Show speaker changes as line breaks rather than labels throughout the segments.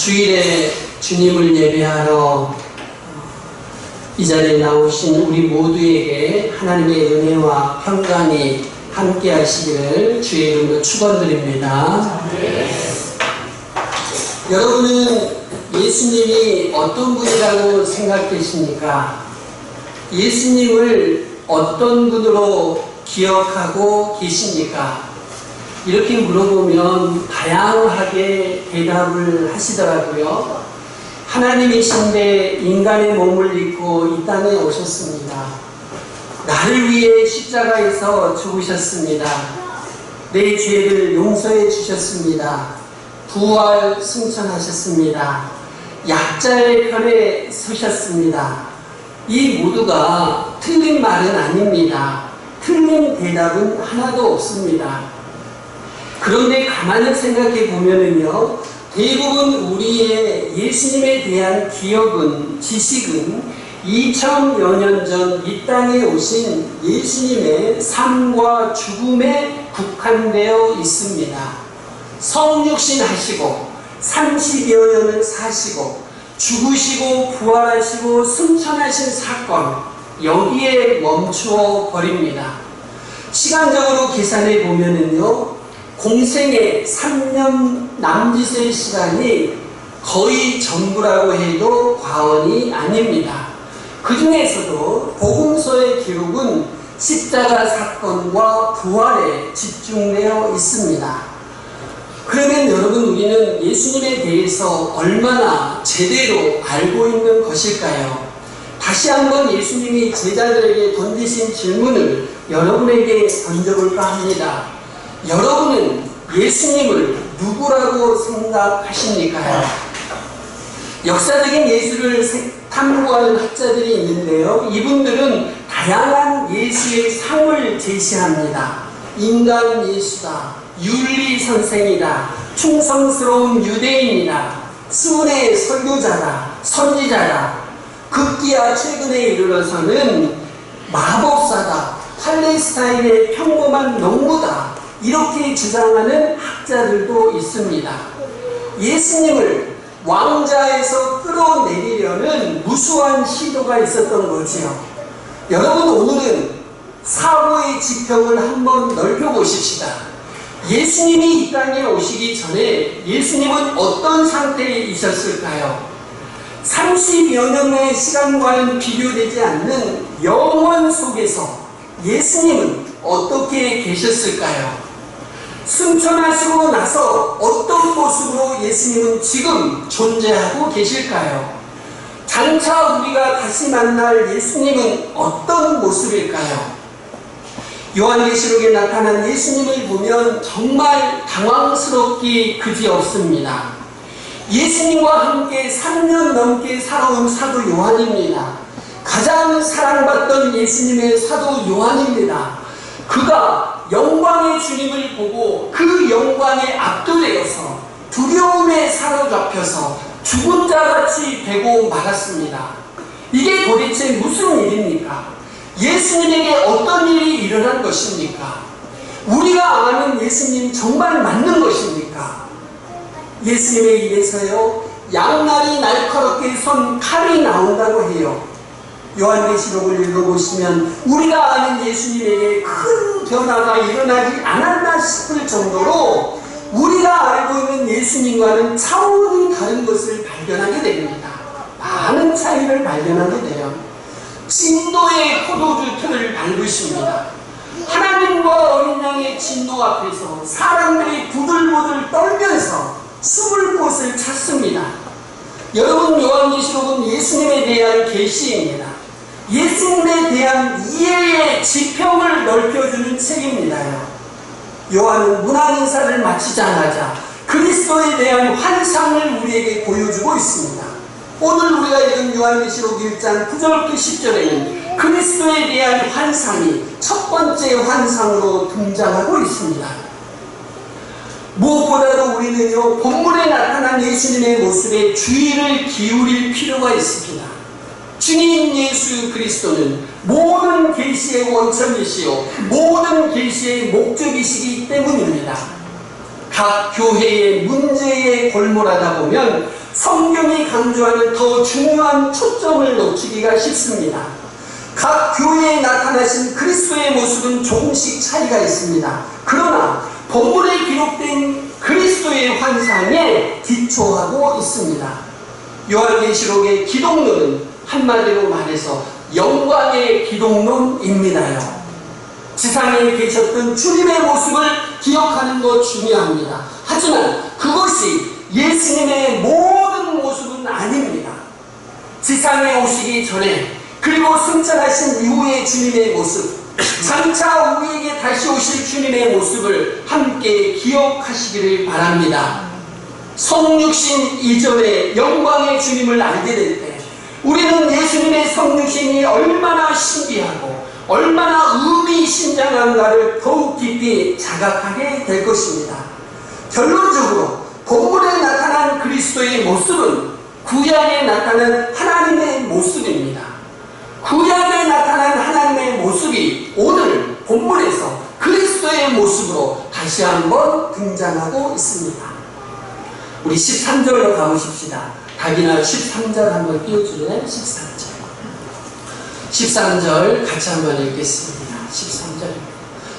주일에 주님을 예배하러 이 자리에 나오신 우리 모두에게 하나님의 은혜와 평강이 함께 하시기를 주의 이름으로 축원드립니다. 여러분은 예수님이 어떤 분이라고 생각되십니까? 예수님을 어떤 분으로 기억하고 계십니까? 이렇게 물어보면 다양하게 대답을 하시더라고요. 하나님이신데 인간의 몸을 입고 이 땅에 오셨습니다. 나를 위해 십자가에서 죽으셨습니다. 내 죄를 용서해 주셨습니다. 부활 승천하셨습니다. 약자의 편에 서셨습니다. 이 모두가 틀린 말은 아닙니다. 틀린 대답은 하나도 없습니다. 그런데 가만히 생각해 보면은요, 대부분 우리의 예수님에 대한 기억은, 지식은 2000여 년 전 이 땅에 오신 예수님의 삶과 죽음에 국한되어 있습니다. 성육신 하시고 30여 년을 사시고 죽으시고 부활하시고 승천하신 사건, 여기에 멈추어 버립니다. 시간적으로 계산해 보면은요, 공생의 3년 남짓의 시간이 거의 전부라고 해도 과언이 아닙니다. 그 중에서도 복음서의 기록은 십자가 사건과 부활에 집중되어 있습니다. 그러면 여러분, 우리는 예수님에 대해서 얼마나 제대로 알고 있는 것일까요? 다시 한번 예수님이 제자들에게 던지신 질문을 여러분에게 던져볼까 합니다. 여러분은 예수님을 누구라고 생각하십니까? 역사적인 예수를 탐구하는 학자들이 있는데요, 이분들은 다양한 예수의 상을 제시합니다. 인간 예수다, 윤리 선생이다, 충성스러운 유대인이다, 수훈의 설교자다, 선지자다, 급기야 최근에 이르러서는 마법사다, 팔레스타인의 평범한 농부다, 이렇게 주장하는 학자들도 있습니다. 예수님을 왕자에서 끌어내리려는 무수한 시도가 있었던 거지요. 여러분, 오늘은 사고의 지평을 한번 넓혀보십시다. 예수님이 이 땅에 오시기 전에 예수님은 어떤 상태에 있었을까요? 30여 년의 시간과는 비교되지 않는 영원 속에서 예수님은 어떻게 계셨을까요? 승천하시고 나서 어떤 모습으로 예수님은 지금 존재하고 계실까요? 장차 우리가 다시 만날 예수님은 어떤 모습일까요? 요한계시록에 나타난 예수님을 보면 정말 당황스럽기 그지없습니다. 예수님과 함께 3년 넘게 살아온 사도 요한입니다. 가장 사랑받던 예수님의 사도 요한입니다. 그가 영광의 주님을 보고 그 영광에 압도되어서 두려움에 사로잡혀서 죽은 자같이 되고 말았습니다. 이게 도대체 무슨 일입니까? 예수님에게 어떤 일이 일어난 것입니까? 우리가 아는 예수님 정말 맞는 것입니까? 예수님에 의해서요, 양날이 날카롭게 선 칼이 나온다고 해요. 요한계시록을 읽어보시면 우리가 아는 예수님에게 큰 변화가 일어나지 않았나 싶을 정도로 우리가 알고 있는 예수님과는 차원이 다른 것을 발견하게 됩니다. 많은 차이를 발견하게 돼요. 진노의 포도주 틀을 밟으십니다. 하나님과 어린 양의 진노 앞에서 사람들이 부들부들 떨면서 숨을 곳을 찾습니다. 여러분, 요한계시록은 예수님에 대한 계시입니다. 예수님에 대한 이해의 지평을 넓혀주는 책입니다요. 요한은 문안인사를 마치자마자 그리스도에 대한 환상을 우리에게 보여주고 있습니다. 오늘 우리가 읽은 요한계시록 1장 9절부터 10절에는 그리스도에 대한 환상이 첫 번째 환상으로 등장하고 있습니다. 무엇보다도 우리는요, 본문에 나타난 예수님의 모습에 주의를 기울일 필요가 있습니다. 주님 예수 그리스도는 모든 계시의 원천이시요 모든 계시의 목적이시기 때문입니다. 각 교회의 문제에 골몰하다 보면 성경이 강조하는 더 중요한 초점을 놓치기가 쉽습니다. 각 교회에 나타나신 그리스도의 모습은 조금씩 차이가 있습니다. 그러나 본문에 기록된 그리스도의 환상에 기초하고 있습니다. 요한계시록의 기독론은 한마디로 말해서 영광의 기독론입니다요. 지상에 계셨던 주님의 모습을 기억하는 것 중요합니다. 하지만 그것이 예수님의 모든 모습은 아닙니다. 지상에 오시기 전에 그리고 승천하신 이후의 주님의 모습, 장차 우리에게 다시 오실 주님의 모습을 함께 기억하시기를 바랍니다. 성육신 이전에 영광의 주님을 알게 될 때 우리는 예수님의 성육신이 얼마나 신비하고 얼마나 의미심장한가를 더욱 깊이 자각하게 될 것입니다. 결론적으로 본문에 나타난 그리스도의 모습은 구약에 나타난 하나님의 모습입니다. 구약에 나타난 하나님의 모습이 오늘 본문에서 그리스도의 모습으로 다시 한번 등장하고 있습니다. 우리 13절로 가보십시다. 다기나 13절 한번 띄워줄래? 13절. 13절 같이 한번 읽겠습니다. 13절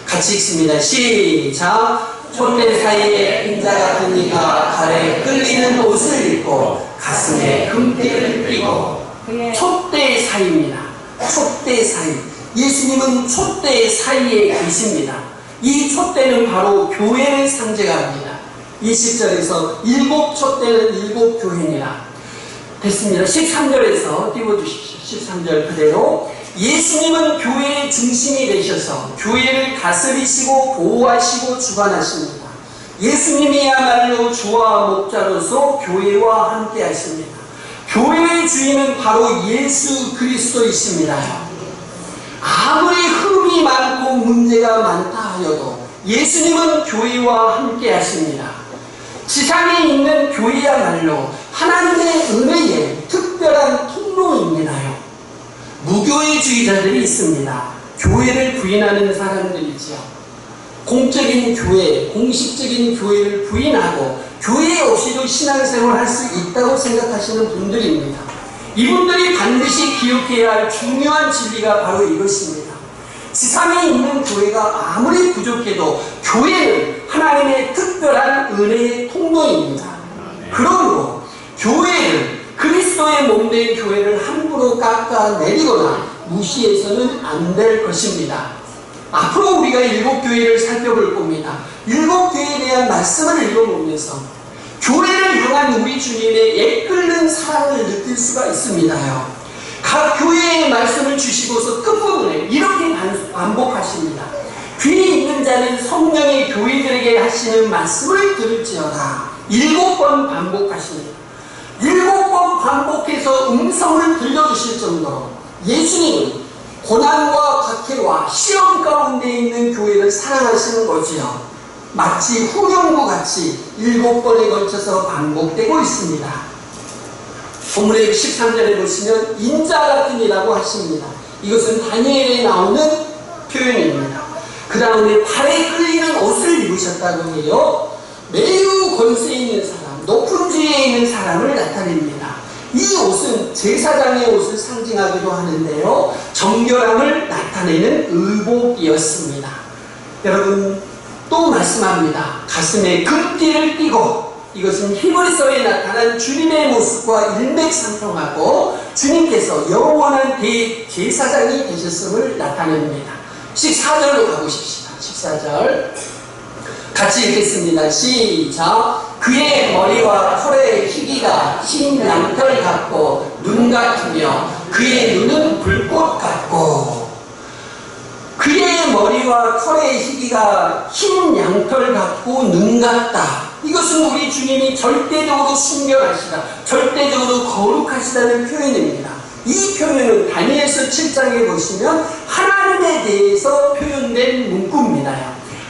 같이 읽습니다. 시작. 촛대 사이에 인자 같은 이가 발에 끌리는 옷을 입고 가슴에 금띠를 띠고. 촛대 사이입니다. 촛대 사이. 예수님은 촛대 사이에 계십니다. 이 촛대는 바로 교회를 상징합니다. 20절에서 일곱 촛대는 일곱 교회니라. 됐습니다. 13절에서 띄워주십시오. 13절 그대로. 예수님은 교회의 중심이 되셔서 교회를 다스리시고 보호하시고 주관하십니다. 예수님이야말로 주와 목자로서 교회와 함께 하십니다. 교회의 주인은 바로 예수 그리스도이십니다. 아무리 흠이 많고 문제가 많다 하여도 예수님은 교회와 함께 하십니다. 지상에 있는 교회야말로 하나님의 은혜의 특별한 통로입니다요. 무교회주의자들이 있습니다. 교회를 부인하는 사람들이지요. 공적인 교회, 공식적인 교회를 부인하고 교회 없이도 신앙생활을 할 수 있다고 생각하시는 분들입니다. 이분들이 반드시 기억해야 할 중요한 진리가 바로 이것입니다. 지상에 있는 교회가 아무리 부족해도 교회는 하나님의 특별한 은혜의 통로입니다. 그러므로 교회를, 그리스도의 몸된 교회를 함부로 깎아내리거나 무시해서는 안 될 것입니다. 앞으로 우리가 일곱 교회를 살펴볼 겁니다. 일곱 교회에 대한 말씀을 읽어보면서 교회를 향한 우리 주님의 애끓는 사랑을 느낄 수가 있습니다요. 각 교회의 말씀을 주시고서 끝부분에 이렇게 반복하십니다. 귀 있는 자는 성령의 교회들에게 하시는 말씀을 들을지어다. 7번 반복하십니다. 7번 반복해서 음성을 들려주실 정도로 예수님은 고난과 박해와 시험 가운데 있는 교회를 사랑하시는 거지요. 마치 후렴구 같이 7번에 걸쳐서 반복되고 있습니다. 본문의 13절에 보시면 인자 같은 이라고 하십니다. 이것은 다니엘에 나오는 표현입니다. 그 다음에 발에 끌리는 옷을 입으셨다고 해요. 매우 권세 있는 사람, 높은 지위에 있는 사람을 나타냅니다. 이 옷은 제사장의 옷을 상징하기도 하는데요, 정결함을 나타내는 의복이었습니다. 여러분, 또 말씀합니다. 가슴에 금띠를 띠고. 이것은 히브리서에 나타난 주님의 모습과 일맥상통하고 주님께서 영원한 대제사장이 되셨음을 나타냅니다. 14절로 가보십시다. 14절 같이 읽겠습니다. 시작. 그의 머리와 털의 희기가 흰 양털 같고 눈 같으며 그의 눈은 불꽃 같고. 그의 머리와 털의 희기가 흰 양털 같고 눈 같다. 이것은 우리 주님이 절대적으로 순결하시다, 절대적으로 거룩하시다는 표현입니다. 이 표현은 다니엘서 7장에 보시면 하나님에 대해서 표현된 문구입니다.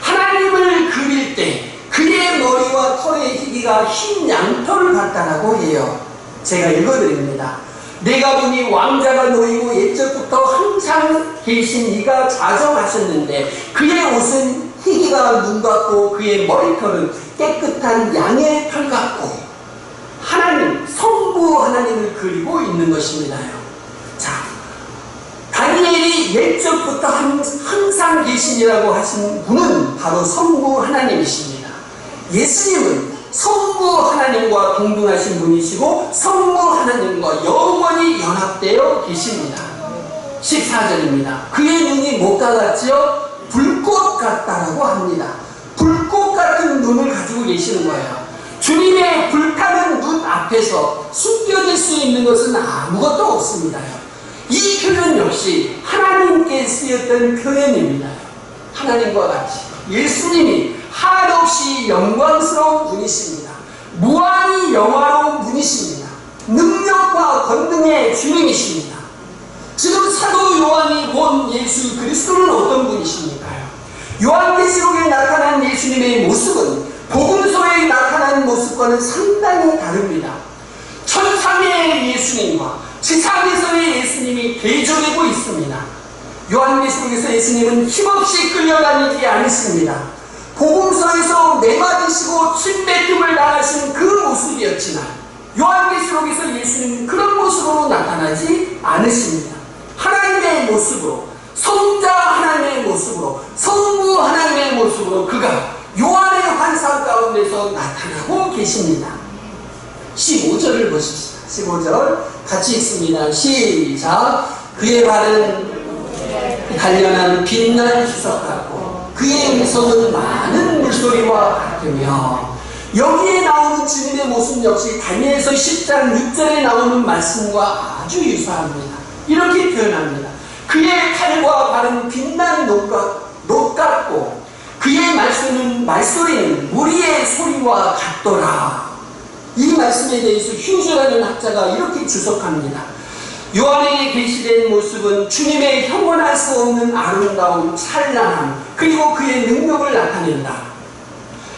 하나님을 그릴 때 그의 머리와 털의 희기가 흰 양털 같다라고 해요. 제가 읽어드립니다. 내가 보니 왕자가 놓이고 옛적부터 항상 계신 이가 자정하셨는데 그의 옷은 희기가 눈 같고 그의 머리털은 깨끗한 양의 털 같고. 하나님, 그리고 있는 것입니다요. 자, 다니엘이 옛적부터 항상 계시니라고 하신 분은 바로 성부 하나님이십니다. 예수님은 성부 하나님과 동등하신 분이시고 성부 하나님과 영원히 연합되어 계십니다. 14절입니다. 그의 눈이 뭐가 같지요? 불꽃 같다라고 합니다. 불꽃 같은 눈을 가지고 계시는 거예요. 주님의 불타는 눈 앞에서 숨겨질 수 있는 것은 아무것도 없습니다. 이 표현 역시 하나님께 쓰였던 표현입니다. 하나님과 같이 예수님이 한없이 영광스러운 분이십니다. 무한히 영화로운 분이십니다. 능력과 권능의 주님이십니다. 지금 사도 요한이 본 예수 그리스도는 어떤 분이십니까요? 요한계시록에 나타난 예수님의 모습은 복음서에 나타난 모습과는 상당히 다릅니다. 천상의 예수님과 지상에서의 예수님이 대조되고 있습니다. 요한계시록에서 예수님은 힘없이 끌려다니지 않으십니다. 복음서에서 매맞으시고 침뱉음을 당하신 그 모습이었지만 요한계시록에서 예수님은 그런 모습으로 나타나지 않으십니다. 하나님의 모습으로, 성자 하나님의 모습으로, 성부 하나님의 모습으로 그가 요한의 환상 가운데서 나타나고 계십니다. 15절을 보십시다. 15절 같이 읽습니다. 시작. 그의 발은 단련한 빛난 주석 같고 그의 음성은 많은 물소리와 같으며, 여기에 나오는 주님의 모습 역시 다니엘서 10장 6절에 나오는 말씀과 아주 유사합니다. 이렇게 표현합니다. 그의 칼과 발은 빛난 녹 같고 그의 말소리는 무리의 소리와 같더라. 이 말씀에 대해서 휴즈라는 학자가 이렇게 주석합니다. 요한에게 계시된 모습은 주님의 형언할 수 없는 아름다움, 찬란함, 그리고 그의 능력을 나타낸다.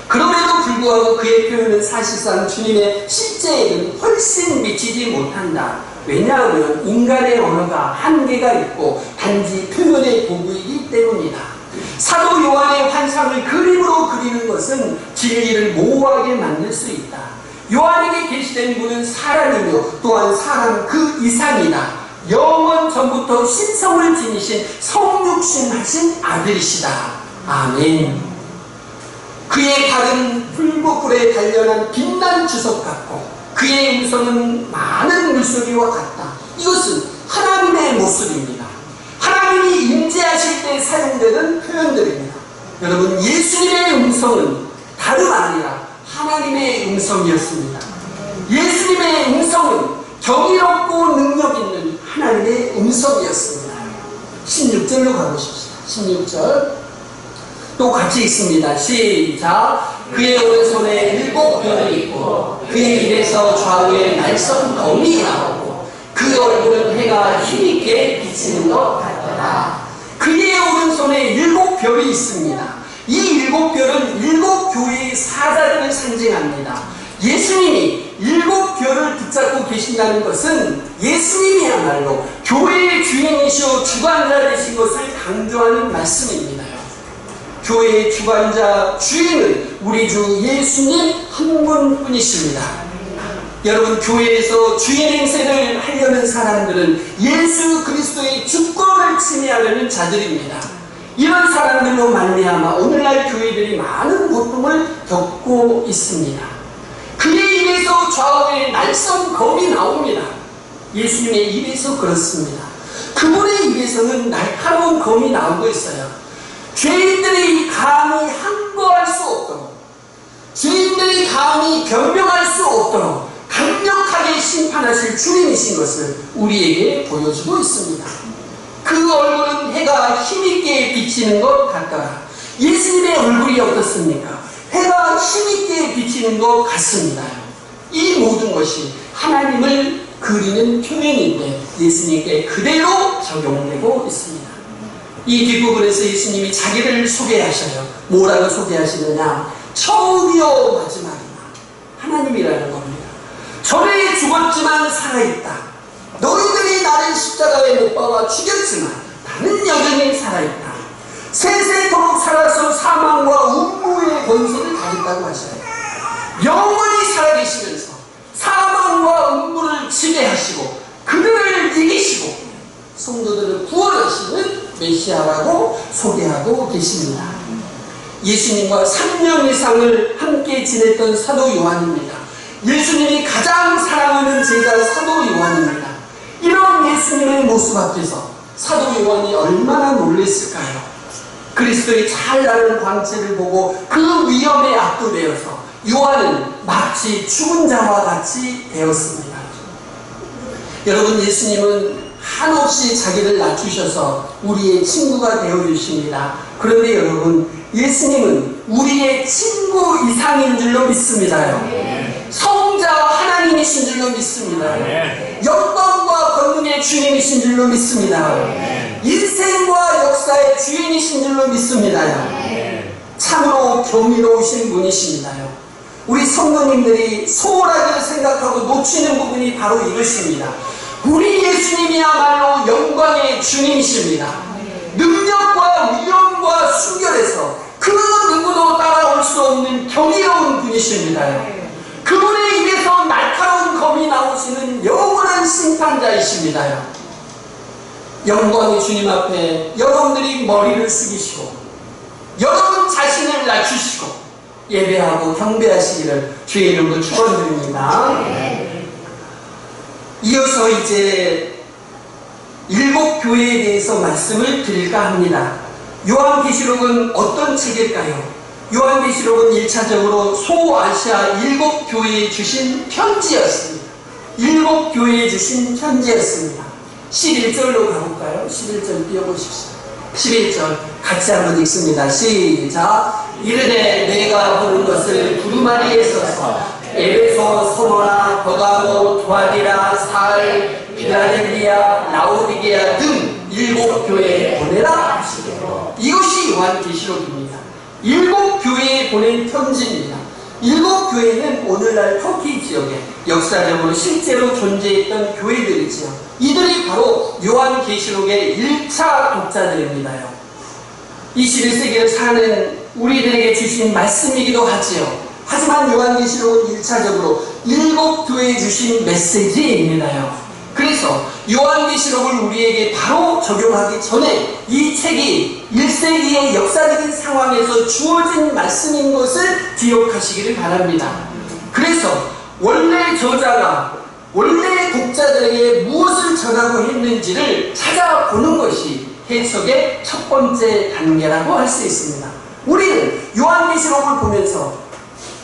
그럼에도 불구하고 그의 표현은 사실상 주님의 실제에는 훨씬 미치지 못한다. 왜냐하면 인간의 언어가 한계가 있고 단지 표현의 도구이기 때문이다. 사도 요한의 환상을 그림으로 그리는 것은 진리를 모호하게 만들 수 있다. 요한에게 계시된 분은 사람이며 또한 사람 그 이상이다. 영원 전부터 신성을 지니신 성육신하신 아들이시다. 아멘. 그의 발은 풀무불에 단련한 빛난 주석 같고 그의 음성은 많은 물소리와 같다. 이것은 하나님의 모습입니다. 하나님이 임재하실 때 사용되는 표현들입니다. 여러분, 예수님의 음성은 다름 아니라 하나님의 음성이었습니다. 예수님의 음성은 경이롭고 능력 있는 하나님의 음성이었습니다. 16절로 가보십시다. 16절 또 같이 읽습니다. 시작. 그의 오른손에 7별이 있고 그의 입에서 좌우에 날선 검이 나오고 그 얼굴은 해가 힘있게 비치는 것 같더라. 그의 오른손에 7별이 있습니다. 이 7별은 7교회의 사자들을 상징합니다. 예수님이 7별을 붙잡고 계신다는 것은 예수님이야말로 교회의 주인이시오 주관자 되신 것을 강조하는 말씀입니다. 교회의 주관자, 주인은 우리 주 예수님 한 분뿐이십니다. 여러분, 교회에서 주인 행세를 하려는 사람들은 예수 그리스도의 주권을 침해하려는 자들입니다. 이런 사람들로 말미암아 오늘날 교회들이 많은 고통을 겪고 있습니다. 그의 입에서 좌우에 날선 검이 나옵니다. 예수님의 입에서 그렇습니다. 그분의 입에서는 날카로운 검이 나오고 있어요. 죄인들이 감히 항거할 수 없도록, 죄인들이 감히 변명할 수 없도록 강력하게 심판하실 주님이신 것을 우리에게 보여주고 있습니다. 그 얼굴은 해가 힘있게 비치는 것 같더라. 예수님의 얼굴이 어떻습니까? 해가 힘있게 비치는 것 같습니다. 이 모든 것이 하나님을 그리는 표현인데 예수님께 그대로 적용되고 있습니다. 이 뒷부분에서 예수님이 자기를 소개하셔요. 뭐라고 소개하시느냐? 처음이요 마지막이다. 하나님이라는 겁니다. 전에 죽었지만 살아있다. 너희들이 나를 십자가에 못 박아 죽였지만 나는 여전히 살아있다. 세세토록 살아서 사망과 음모의 권세를 가졌다고 하셔요. 영원히 살아계시면서 사망과 음모를 지배하시고 메시아라고 소개하고 계십니다. 예수님과 3년 이상을 함께 지냈던 사도 요한입니다. 예수님이 가장 사랑하는 제자 사도 요한입니다. 이런 예수님의 모습 앞에서 사도 요한이 얼마나 놀랐을까요? 그리스도의 찬란한 광채를 보고 그 위험에 압도되어서 요한은 마치 죽은 자와 같이 되었습니다. 여러분, 예수님은 한없이 자기를 낮추셔서 우리의 친구가 되어주십니다. 그런데 여러분, 예수님은 우리의 친구 이상인 줄로 믿습니다요. 성자와 하나님이신 줄로 믿습니다요. 영광과 권능의 주님이신 줄로 믿습니다요. 인생과 역사의 주인이신 줄로 믿습니다요. 참으로 경이로우신 분이십니다요. 우리 성도님들이 소홀하게 생각하고 놓치는 부분이 바로 이것입니다. 우리 예수님이야말로 영광의 주님이십니다. 능력과 위엄과 순결에서 그 누구도 따라올 수 없는 경이로운 분이십니다요. 그분의 입에서 날카로운 검이 나오시는 영원한 심판자이십니다요. 영광의 주님 앞에 여러분들이 머리를 숙이시고 여러분 자신을 낮추시고 예배하고 경배하시기를 주의 이름으로 축원드립니다. 이어서 이제 7교회에 대해서 말씀을 드릴까 합니다. 요한계시록은 어떤 책일까요? 요한계시록은 1차적으로 소아시아 7교회에 주신 편지였습니다. 7교회에 주신 편지였습니다. 11절로 가볼까요? 11절 띄워보십시오. 11절 같이 한번 읽습니다. 시작. 이르되 내가 보는 것을 두루마리에 서서 에베소, 소모나, 버가모, 두아디라, 살, 빌라델비아, 라오디게아 등 7교회에 보내라 하시고, 이것이 요한계시록입니다. 7교회에 보낸 편지입니다. 7교회는 오늘날 터키 지역에 역사적으로 실제로 존재했던 교회들이지요. 이들이 바로 요한계시록의 1차 독자들입니다요. 21세기를 사는 우리들에게 주신 말씀이기도 하지요. 하지만 요한계시록은 1차적으로 7교회에 주신 메시지입니다요. 그래서 요한계시록을 우리에게 바로 적용하기 전에 이 책이 1세기의 역사적인 상황에서 주어진 말씀인 것을 기억하시기를 바랍니다. 그래서 원래 저자가 원래 독자들에게 무엇을 전하고 했는지를 찾아보는 것이 해석의 첫 번째 단계라고 할 수 있습니다. 우리는 요한계시록을 보면서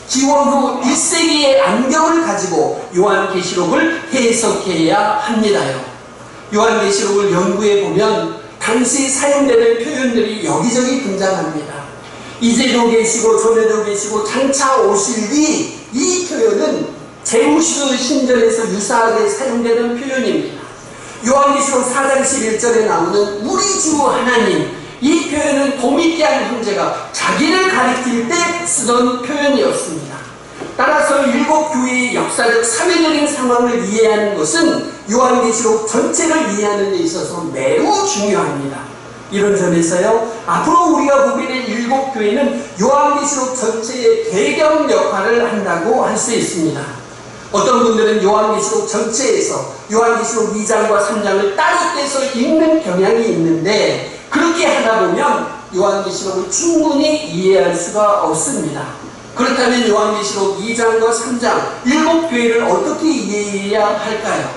기원 후 1세기의 안경을 가지고 요한계시록을 해석해야 합니다요. 요한계시록을 연구해 보면 당시 사용되는 표현들이 여기저기 등장합니다. 이제도 계시고 전에도 계시고 장차 오실 이 표현은 제우스 신전에서 유사하게 사용되는 표현입니다. 요한계시록 4장 11절에 나오는 우리 주 하나님, 이 표현은 도미티안 형제가 자기를 가리킬 때 쓰던 표현이었습니다. 따라서 7교회의 역사적 사회적인 상황을 이해하는 것은 요한계시록 전체를 이해하는 데 있어서 매우 중요합니다. 이런 점에서요, 앞으로 우리가 보게 될 7교회는 요한계시록 전체의 배경 역할을 한다고 할 수 있습니다. 어떤 분들은 요한계시록 전체에서 요한계시록 2장과 3장을 따로 떼서 읽는 경향이 있는데, 그렇게 하다 보면 요한계시록을 충분히 이해할 수가 없습니다. 그렇다면 요한계시록 2장과 3장 7교회를 어떻게 이해해야 할까요?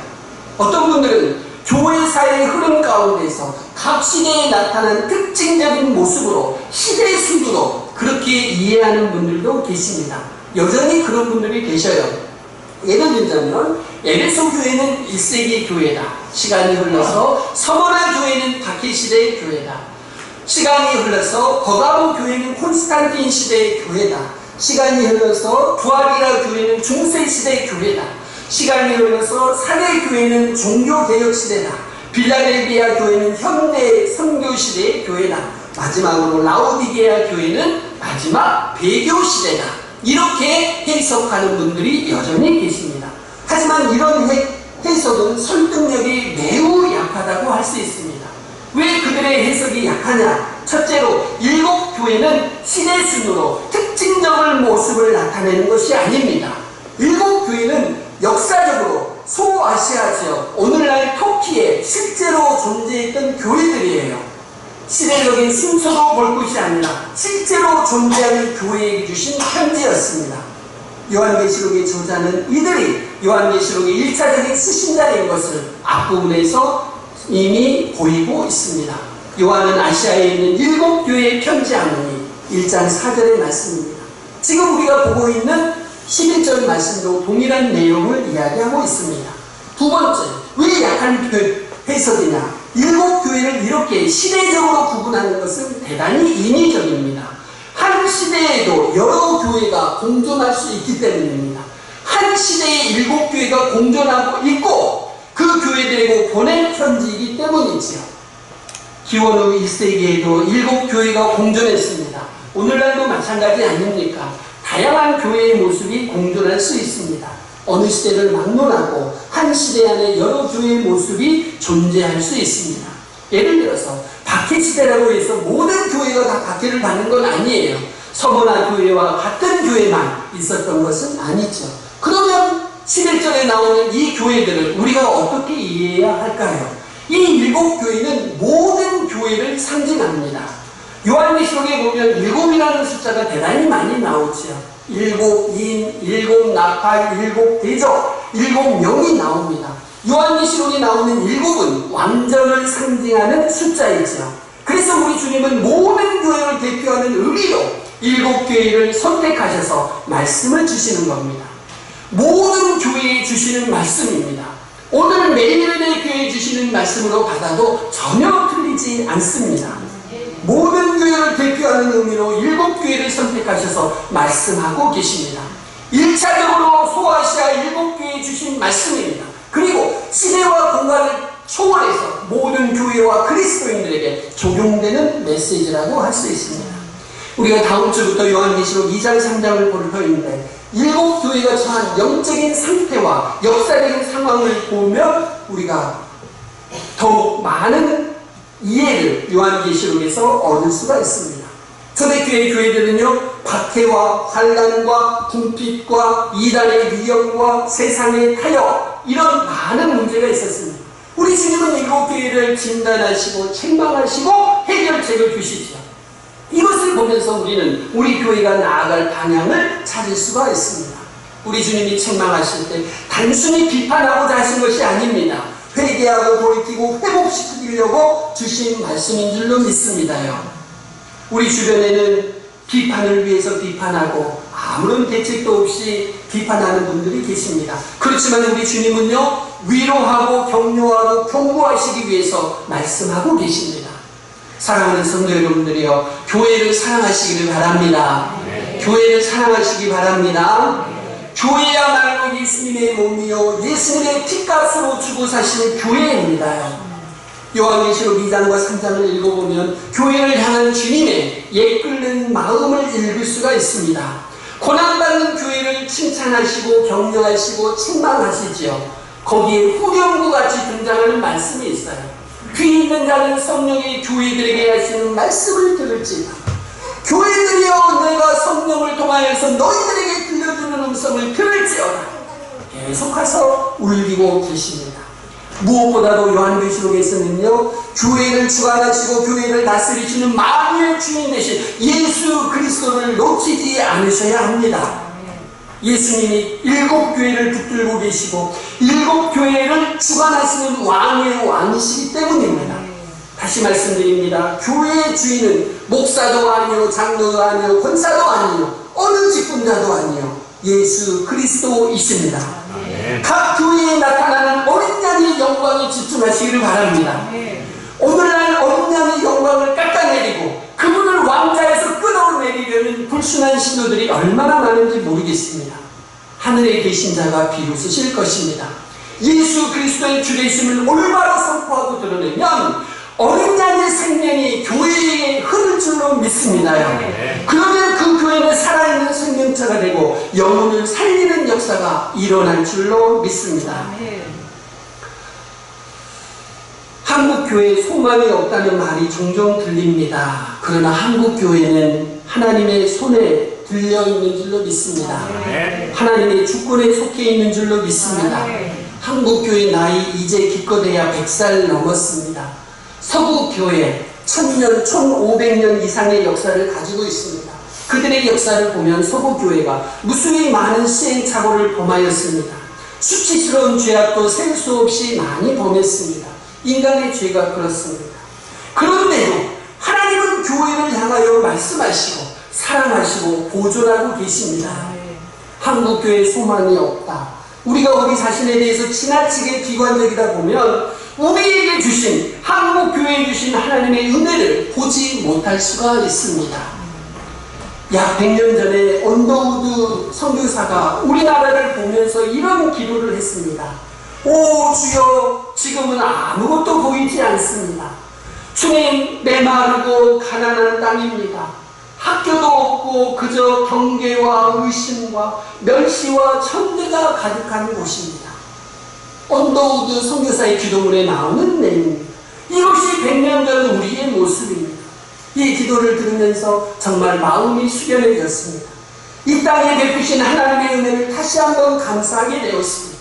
어떤 분들은 교회사의 흐름 가운데서 각 시대에 나타난 특징적인 모습으로 시대 순으로 그렇게 이해하는 분들도 계십니다. 여전히 그런 분들이 계셔요. 예를 들자면 에베소 교회는 1세기 교회다. 시간이 흘러서 서머나 교회는 다케 시대의 교회다. 시간이 흘러서 버가모 교회는 콘스탄틴 시대의 교회다. 시간이 흘러서 두아리라 교회는 중세 시대의 교회다. 시간이 흘러서 사대 교회는 종교개혁 시대다. 빌라델비아 교회는 현대 선교 시대의 교회다. 마지막으로 라오디게아 교회는 마지막 배교 시대다. 이렇게 해석하는 분들이 여전히 계십니다. 하지만 이런 해석은 설득력이 매우 약하다고 할 수 있습니다. 왜 그들의 해석이 약하냐? 첫째로 7교회는 시대순으로 특징적인 모습을 나타내는 것이 아닙니다. 7교회는 역사적으로 소아시아 지역, 오늘날 터키에 실제로 존재했던 교회들이에요. 시대적인 순서도 볼 것이 아니라 실제로 존재하는 교회에게 주신 편지였습니다. 요한계시록의 저자는 이들이 요한계시록의 1차적인 수신자인 것을 앞부분에서 이미 보이고 있습니다. 요한은 아시아에 있는 7교회에 편지하노니 1장 4절의 말씀입니다. 지금 우리가 보고 있는 11절 말씀도 동일한 내용을 이야기하고 있습니다. 두 번째, 왜 약한 해석이냐? 7교회를 이렇게 시대적으로 구분하는 것은 대단히 인위적입니다. 한 시대에도 여러 교회가 공존할 수 있기 때문입니다. 한 시대에 7교회가 공존하고 있고 그 교회들에게 보낸 편지이기 때문이지요. 기원 후 1세기에도 7교회가 공존했습니다. 오늘날도 마찬가지 아닙니까? 다양한 교회의 모습이 공존할 수 있습니다. 어느 시대를 막론하고 한 시대 안에 여러 교회의 모습이 존재할 수 있습니다. 예를 들어서 박해시대라고 해서 모든 교회가 다 박해를 받는 건 아니에요. 서머나 교회와 같은 교회만 있었던 것은 아니죠. 그러면 11절에 나오는 이 교회들을 우리가 어떻게 이해해야 할까요? 이 7교회는 모든 교회를 상징합니다. 요한계시록에 보면 7이라는 숫자가 대단히 많이 나오죠. 7인, 7나팔, 7대적, 7명이 나옵니다. 요한계시록에 나오는 7은 완전을 상징하는 숫자이죠. 그래서 우리 주님은 모든 교회를 대표하는 의미로 7교회를 선택하셔서 말씀을 주시는 겁니다. 모든 교회에 주시는 말씀입니다. 오늘 매일매일 교회에 주시는 말씀으로 받아도 전혀 틀리지 않습니다. 모든 교회를 대표하는 의미로 7교회를 선택하셔서 말씀하고 계십니다. 1차적으로 소아시아 7교회에 주신 말씀입니다. 그리고 시대와 공간을 초월해서 모든 교회와 그리스도인들에게 적용되는 메시지라고 할 수 있습니다. 우리가 다음 주부터 요한계시록 2장 3장을 볼 터인데 7교회가 처한 영적인 상태와 역사적인 상황을 보면 우리가 더욱 많은 이해를 요한계시록에서 얻을 수가 있습니다. 초대교회 교회들은요, 박해와 환난과 궁핍과 이단의 위협과 세상의 타협, 이런 많은 문제가 있었습니다. 우리 주님은 7교회를 진단하시고 책망하시고 해결책을 주시죠. 이것을 보면서 우리는 우리 교회가 나아갈 방향을 찾을 수가 있습니다. 우리 주님이 책망하실 때 단순히 비판하고자 하신 것이 아닙니다. 회개하고 돌이키고 회복시키려고 주신 말씀인 줄로 믿습니다요. 우리 주변에는 비판을 위해서 비판하고 아무런 대책도 없이 비판하는 분들이 계십니다. 그렇지만 우리 주님은요, 위로하고 격려하고 경고하시기 위해서 말씀하고 계십니다. 사랑하는 성도 여러분들이요, 교회를 사랑하시기를 바랍니다. 교회를 사랑하시기 바랍니다. 교회야말로 예수님의 몸이요 예수님의 피값으로 주고 사시는 교회입니다. 요한계시록 2장과 3장을 읽어보면 교회를 향한 주님의 예끓는 마음을 읽을 수가 있습니다. 고난받는 교회를 칭찬하시고 격려하시고 책망하시지요. 거기에 후렴구같이 등장하는 말씀이 있어요. 귀 있는 자는 성령이 교회들에게 하시는 말씀을 들을지다. 교회들이여, 내가 성령을 통하여서 너희들에게 들려주는 음성을 들을지어다. 계속해서 울리고 계십니다. 무엇보다도 요한계시록에서는요, 교회를 주관하시고 교회를 다스리시는 만유의 주인 되신 예수 그리스도를 놓치지 않으셔야 합니다. 예수님이 7교회를 붙들고 계시고 7교회를 주관하시는 왕의 왕이시기 때문입니다. 다시 말씀드립니다. 교회의 주인은 목사도 아니요, 장로도 아니요, 권사도 아니요, 어느 직분자도 아니요, 예수 그리스도이십니다. 각 교회에 나타나는 어린 양의 영광에 집중하시기를 바랍니다. 오늘날 어린 양의 영광을 깎아내리고 그분을 왕자에서 끊어내리려는 불순한 신도들이 얼마나 많은지 모르겠습니다. 하늘에 계신 자가 비로소실 것입니다. 예수 그리스도의 주되심을 올바로 선포하고 드러내면 어린 양의 생명이 교회에 흐를 줄로 믿습니다요. 그러면 그 교회는 살아있는 생명체가 되고 영혼을 살리는 역사가 일어날 줄로 믿습니다. 한국교회에 소망이 없다는 말이 종종 들립니다. 그러나 한국교회는 하나님의 손에 들려있는 줄로 믿습니다. 하나님의 주권에 속해 있는 줄로 믿습니다. 한국교회 나이 이제 기껏해야 100살 넘었습니다. 서구교회, 1000년, 1500년 이상의 역사를 가지고 있습니다. 그들의 역사를 보면 서구교회가 무수히 많은 시행착오를 범하였습니다. 수치스러운 죄악도 셀 수 없이 많이 범했습니다. 인간의 죄가 그렇습니다. 그런데도 하나님은 교회를 향하여 말씀하시고 사랑하시고 보존하고 계십니다. 한국교회 소망이 없다. 우리가 우리 자신에 대해서 지나치게 비관적이다 보면 우리에게 주신, 한국교회에 주신 하나님의 은혜를 보지 못할 수가 있습니다. 약 100년 전에 언더우드 선교사가 우리나라를 보면서 이런 기도를 했습니다. 오 주여, 지금은 아무것도 보이지 않습니다. 주님, 메마르고 가난한 땅입니다. 학교도 없고 그저 경계와 의심과 멸시와 천대가 가득한 곳입니다. 언더우드 선교사의 기도문에 나오는 내용입니다. 이것이 100년 전 우리의 모습입니다. 이 기도를 들으면서 정말 마음이 숙연해졌습니다. 이 땅에 베푸신 하나님의 은혜를 다시 한번 감사하게 되었습니다.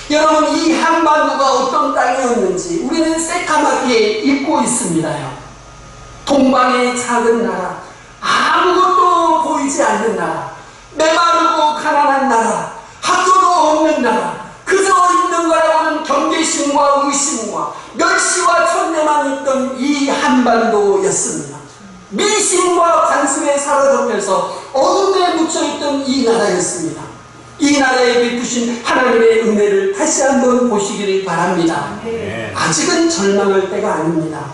여러분, 이 한반도가 어떤 땅이었는지 우리는 새까맣게 잊고 있습니다요. 동방의 작은 나라, 아무것도 보이지 않는 나라, 메마르고 가난한 나라, 학교도 없는 나라, 그저 있는 거라고는 경계심과 의심과 멸시와 천대만 있던 이 한반도였습니다. 미신과 관습에 사로잡혀서 어둠에 묻혀있던 이 나라였습니다. 이 나라에 베푸신 하나님의 은혜를 다시 한번 보시기를 바랍니다. 아직은 절망할 때가 아닙니다.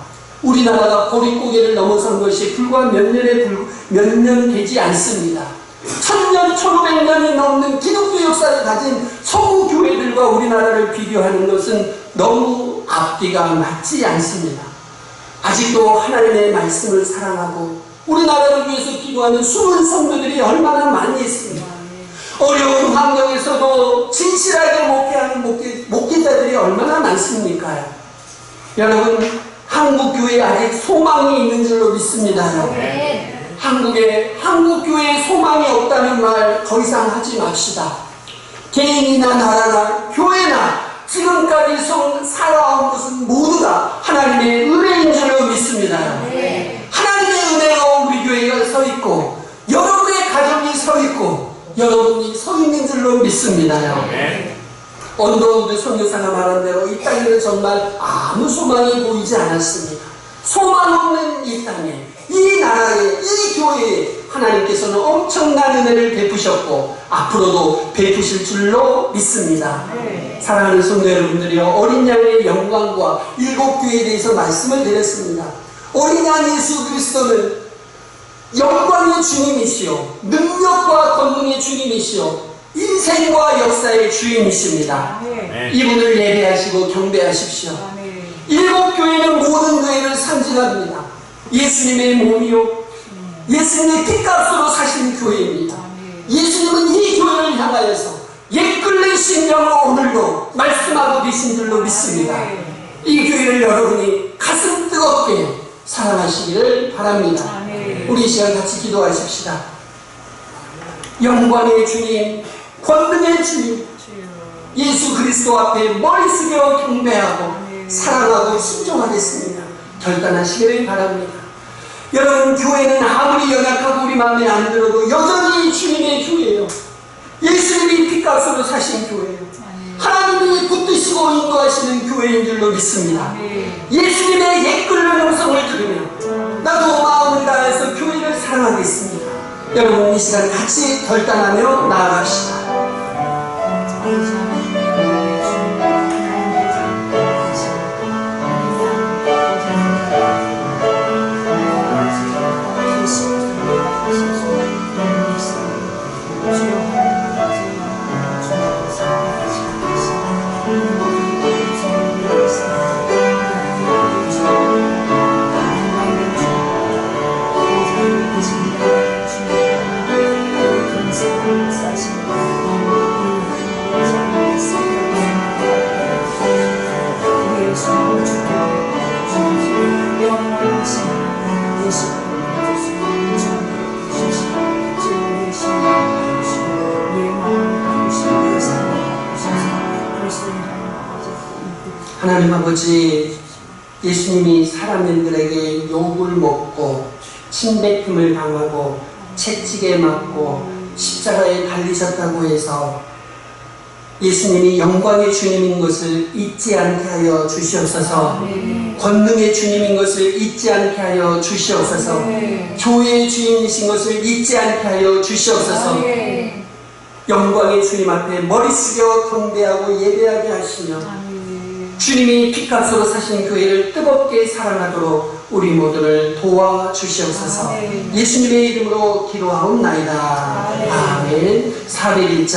우리나라가 보릿고개를 넘어선 것이 불과 몇 년 되지 않습니다. 1000년, 1500년이 넘는 기독교 역사를 가진 서구 교회들과 우리나라를 비교하는 것은 너무 앞뒤가 맞지 않습니다. 아직도 하나님의 말씀을 사랑하고 우리나라를 위해서 기도하는 숨은 성도들이 얼마나 많이 있습니다. 어려운 환경에서도 진실하게 목회하는 목회자들이 얼마나 많습니까? 여러분, 한국교회에 아직 소망이 있는 줄로 믿습니다. 한국교회에 소망이 없다는 말 더 이상 하지 맙시다. 개인이나 나라나 교회나 지금까지 살아온 것은 모두 다 하나님의 은혜인 줄로 믿습니다. 하나님의 은혜로 우리 교회가 서 있고 여러분의 가정이 서 있고 여러분이 서 있는 줄로 믿습니다. 언더우드 선교사가 말한 대로 이 땅에는 정말 아무 소망이 보이지 않았습니다. 소망 없는 이 땅에, 이 나라에, 이 교회에 하나님께서는 엄청난 은혜를 베푸셨고 앞으로도 베푸실 줄로 믿습니다. 사랑하는 성도 여러분들이여, 어린 양의 영광과 일곱 교회에 대해서 말씀을 드렸습니다. 어린 양 예수 그리스도는 영광의 주님이시요, 능력과 권능의 주님이시요, 인생과 역사의 주인이십니다. 이분을 예배하시고 경배하십시오. 일곱 교회는 모든 교회를 상징합니다. 예수님의 몸이요, 예수님의 핏값으로 사신 교회입니다. 예수님은 이 교회를 향하여서 옛글의 심령으로 오늘도 말씀하고 계신 줄로 믿습니다. 이 교회를 여러분이 가슴 뜨겁게 사랑하시기를 바랍니다. 우리 이 시간 같이 기도하십시다. 영광의 주님, 권능의 주님, 예수 그리스도 앞에 머리 숙여 경배하고 사랑하고 순종하겠습니다. 결단하시기를 바랍니다. 여러분, 교회는 아무리 연약하고 우리 마음에 안 들어도 여전히 주님의 교회예요. 예수님이 핏값으로 사신 교회예요. 하나님이 붙드시고 인도하시는 교회인 줄로 믿습니다. 예수님의 옛글른 음성을 들으며 나도 마음을 다해서 교회를 사랑하겠습니다. 여러분, 이 시간 같이 결단하며 나아갑시다. 하나님 아버지, 예수님이 사람들에게 욕을 먹고 침뱉음을 당하고 채찍에 맞고 십자가에 달리셨다고 해서 예수님이 영광의 주님인 것을 잊지 않게 하여 주시옵소서. 권능의 주님인 것을 잊지 않게 하여 주시옵소서. 교회의 주인이신 것을 잊지 않게 하여 주시옵소서. 영광의 주님 앞에 머리 숙여 경배하고 예배하게 하시며 주님이 피값으로 사신 교회를 뜨겁게 사랑하도록 우리 모두를 도와주시옵소서. 예수님의 이름으로 기도하옵나이다. 아멘. 401장